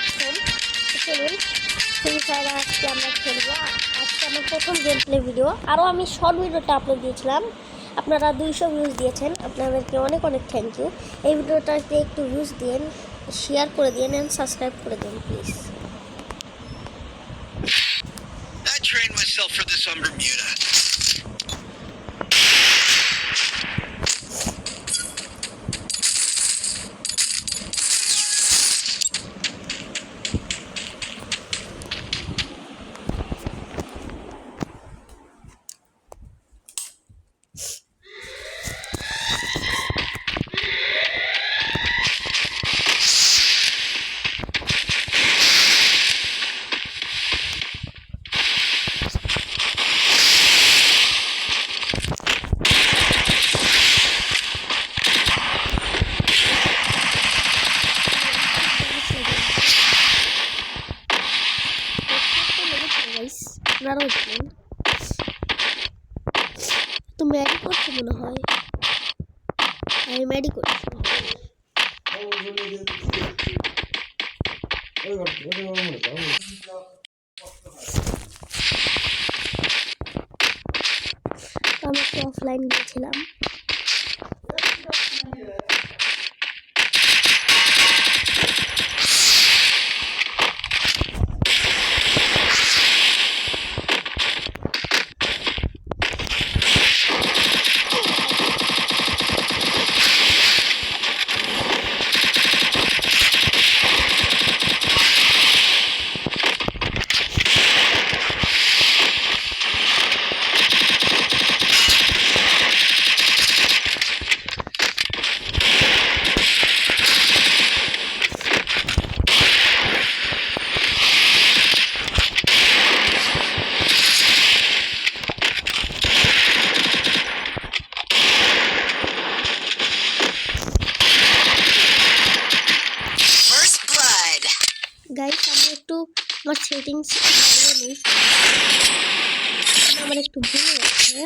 আসছেন। চলুন free fire আজকে আমরা খেলবো। আজকে আমার প্রথম গেম প্লে ভিডিও। আরও আমি শর্ট ভিডিওটা আপলোড দিয়েছিলাম, আপনারা 200 ভিউজ দিয়েছেন, আপনাদেরকে অনেক অনেক থ্যাংক ইউ। এই ভিডিওটাতে একটু ভিউজ দিন, শেয়ার করে দিন অ্যান্ড সাবস্ক্রাইব করে দিন please. I trained myself for this on Bermuda. আপনারাও জানেন তো ম্যাডি করছে মনে হয়, আমি ম্যাডি করছি। আমি একটু অফলাইন গিয়েছিলাম। গাইস আমি একটু আমার সেটিংস বাড়িয়ে নিই, আমার একটু ভুল হয়েছে।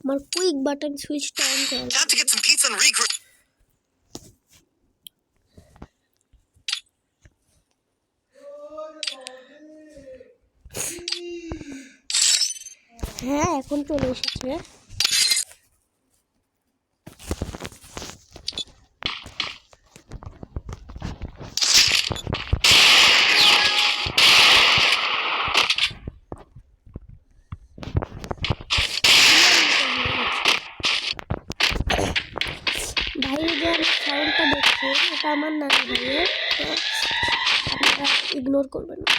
আমার কুইক বাটন সুইচটা অন করা হ্যাঁ এখন চলে এসেছে। ভাইয়ের যে আমি সাউন্ডটা দেখছি এটা আমার নানি ভাইয়ের, তো আপনারা ইগনোর করবেন না।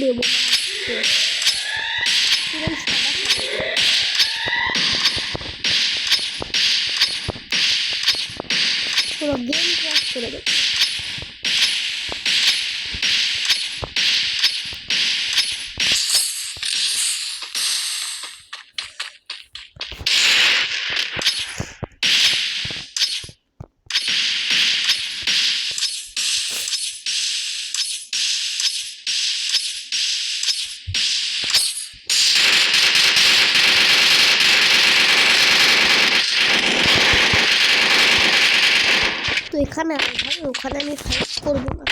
দেবো না পুরো গেম ক্র্যাশ করে দেবো। এখানে আমি ভাই ওখানে আমি ফাইট করবো না।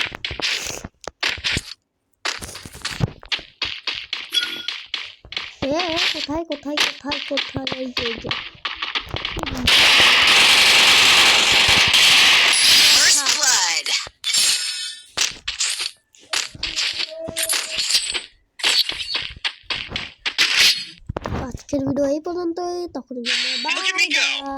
কোথায় কোথায় কোথায় কোথায় এই যে আজকের ভিডিও এই পর্যন্তই, তখন Look at me go. By.